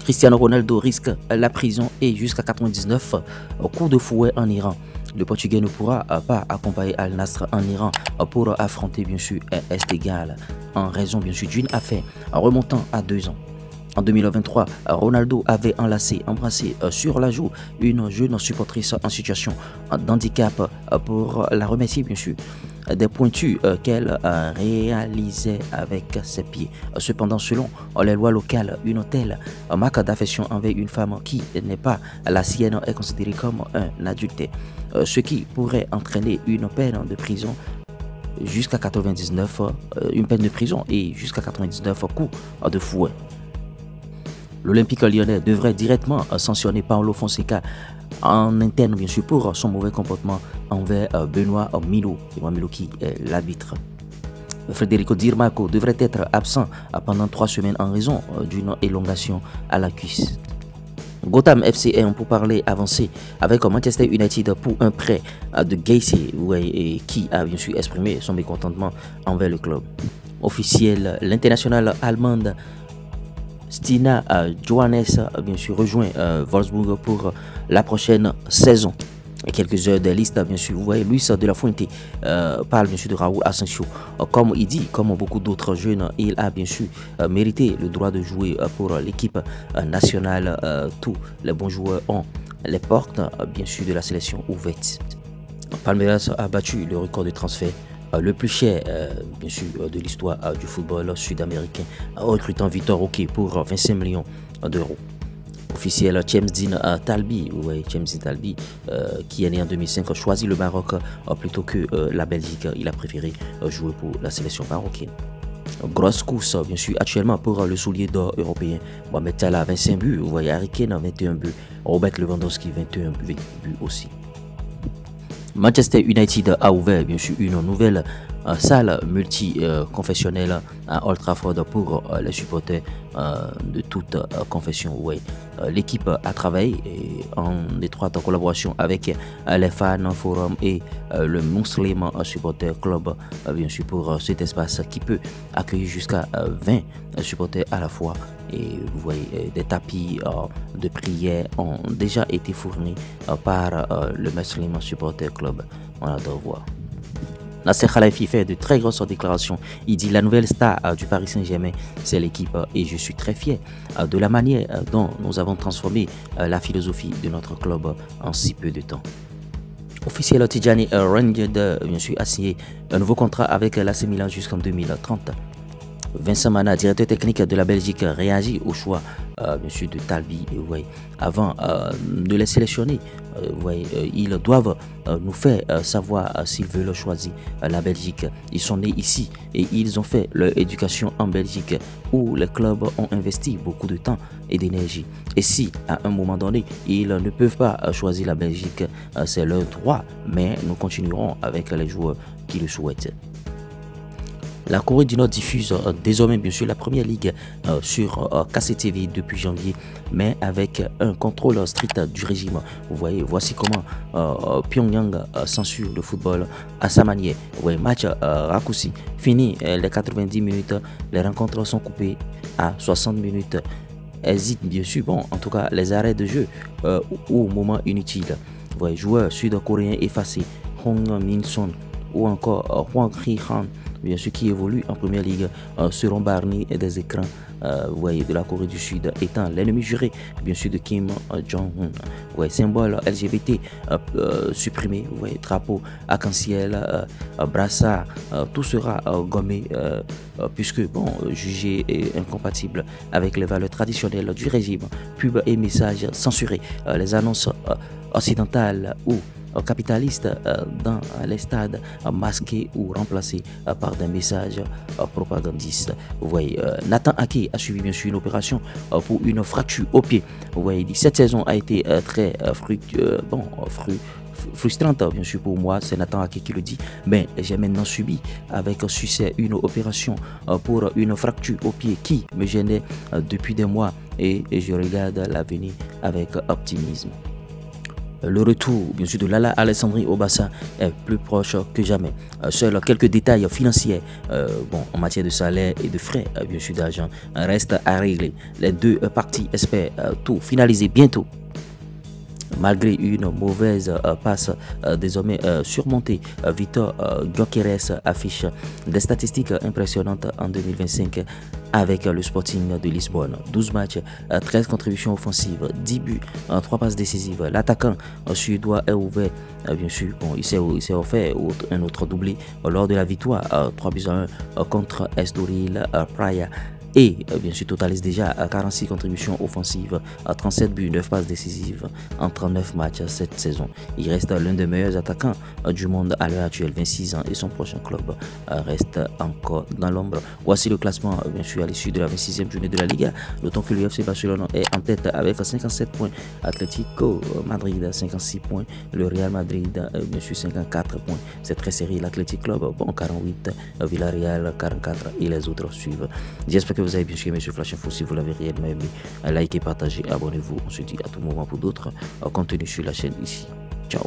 Cristiano Ronaldo risque la prison et jusqu'à 99 coups de fouet en Iran. Le Portugais ne pourra pas accompagner Al Nassr en Iran pour affronter bien sûr Esteghlal en raison bien sûr d'une affaire remontant à 2 ans. En 2023, Ronaldo avait embrassé sur la joue une jeune supportrice en situation d'handicap pour la remercier bien sûr des pointus qu'elle réalisait avec ses pieds. Cependant, selon les lois locales, une telle marque d'affection envers une femme qui n'est pas la sienne est considérée comme un adulte, ce qui pourrait entraîner une peine de prison jusqu'à 99, une peine de prison et jusqu'à 99 coups de fouet. L'Olympique lyonnais devrait directement sanctionner Paulo Fonseca en interne bien sûr pour son mauvais comportement envers Benoît Milo qui est l'arbitre. Federico Di Marco devrait être absent pendant 3 semaines en raison d'une élongation à la cuisse. Gotham FC est un pourparler avancé avec Manchester United pour un prêt de Geyse qui a bien sûr exprimé son mécontentement envers le club. Officiel, l'international allemande Stina Johannes bien sûr rejoint Wolfsburg pour la prochaine saison. Et quelques heures de liste, bien sûr, vous voyez, Luis de la Fuente parle bien sûr de Raúl Asensio. Comme il dit, comme beaucoup d'autres jeunes, il a bien sûr mérité le droit de jouer pour l'équipe nationale. Tous les bons joueurs ont les portes bien sûr de la sélection ouvertes. Palmeiras a battu le record de transfert le plus cher bien sûr de l'histoire du football sud-américain, recrutant Vitor Roque pour 25 millions d'euros. Officiel, James Dean Talbi, qui est né en 2005, choisit le Maroc plutôt que la Belgique. Il a préféré jouer pour la sélection marocaine. Grosse course bien sûr actuellement pour le soulier d'or européen. Mohamed Salah 25 buts, vous voyez Harry Kane 21 buts, Robert Lewandowski 21 buts aussi. Manchester United a ouvert bien sûr une nouvelle salle multi-confessionnelle à Old Trafford pour les supporters de toute confession. L'équipe a travaillé en étroite collaboration avec les fans forum et le Muslim Supporter Club bien sûr pour cet espace qui peut accueillir jusqu'à 20 supporters à la fois. Et vous voyez, des tapis de prière ont déjà été fournis par le Muslim Supporter Club. On adore voir. Nasser Khelaïfi fait de très grosses déclarations. Il dit la nouvelle star du Paris Saint-Germain, c'est l'équipe et je suis très fier de la manière dont nous avons transformé la philosophie de notre club en si peu de temps. Officiel, Tidjani Reinders bien sûr a signé un nouveau contrat avec l'AC Milan jusqu'en 2030. Vincent Mana, directeur technique de la Belgique, réagit au choix bien sûr de Talbi. Avant de les sélectionner, ils doivent nous faire savoir s'ils veulent choisir la Belgique. Ils sont nés ici et ils ont fait leur éducation en Belgique où les clubs ont investi beaucoup de temps et d'énergie. Et si à un moment donné ils ne peuvent pas choisir la Belgique, c'est leur droit, mais nous continuerons avec les joueurs qui le souhaitent. La Corée du Nord diffuse désormais bien sûr la première ligue sur KCTV depuis janvier, mais avec un contrôle strict du régime. Vous voyez, voici comment Pyongyang censure le football à sa manière. Match raccourci, fini les 90 minutes, les rencontres sont coupées à 60 minutes. Hésite bien sûr, en tout cas les arrêts de jeu au moment inutile. Joueurs sud-coréens effacés, Hong Min-son ou encore Hwang Hee-han, bien sûr qui évolue en première ligue, seront barrés des écrans de la Corée du Sud, étant l'ennemi juré bien sûr de Kim Jong-un. Symbole LGBT supprimé, drapeau arc-en-ciel, brassard, tout sera gommé puisque jugé incompatible avec les valeurs traditionnelles du régime. Pub et messages censurés, les annonces occidentales ou capitalistes dans les stades masqués ou remplacés par des messages propagandistes. Vous voyez, Nathan Ake a suivi bien sûr une opération pour une fracture au pied. Vous voyez, cette saison a été très frustrante bien sûr pour moi, c'est Nathan Ake qui le dit, mais j'ai maintenant subi avec succès une opération pour une fracture au pied qui me gênait depuis des mois et je regarde l'avenir avec optimisme. Le retour, bien sûr, de Lala Alessandri au Barça est plus proche que jamais. Seuls quelques détails financiers en matière de salaire et de frais, bien sûr, d'argent, restent à régler. Les deux parties espèrent tout finaliser bientôt. Malgré une mauvaise passe désormais surmontée, Victor Gyökeres affiche des statistiques impressionnantes en 2025 avec le Sporting de Lisbonne. 12 matchs, 13 contributions offensives, 10 buts, 3 passes décisives. L'attaquant suédois est ouvert, bien sûr, il s'est offert un autre doublé lors de la victoire 3-1 contre Estoril Praia. Et bien sûr totalise déjà 46 contributions offensives, 37 buts, 9 passes décisives en 39 matchs cette saison. Il reste l'un des meilleurs attaquants du monde à l'heure actuelle, 26 ans, et son prochain club reste encore dans l'ombre. Voici le classement bien sûr à l'issue de la 26e journée de la Liga, d'autant que le FC Barcelone est en tête avec 57 points, Atlético Madrid 56 points, le Real Madrid bien sûr 54 points. C'est très serré, l'Athletic Club 48, Villarreal 44 et les autres suivent. J'espère que vous avez bien sûr aimé ce Flash Info. Si vous l'avez réellement aimé, likez, partagez, abonnez-vous. On se dit à tout moment pour d'autres contenus sur la chaîne ici. Ciao.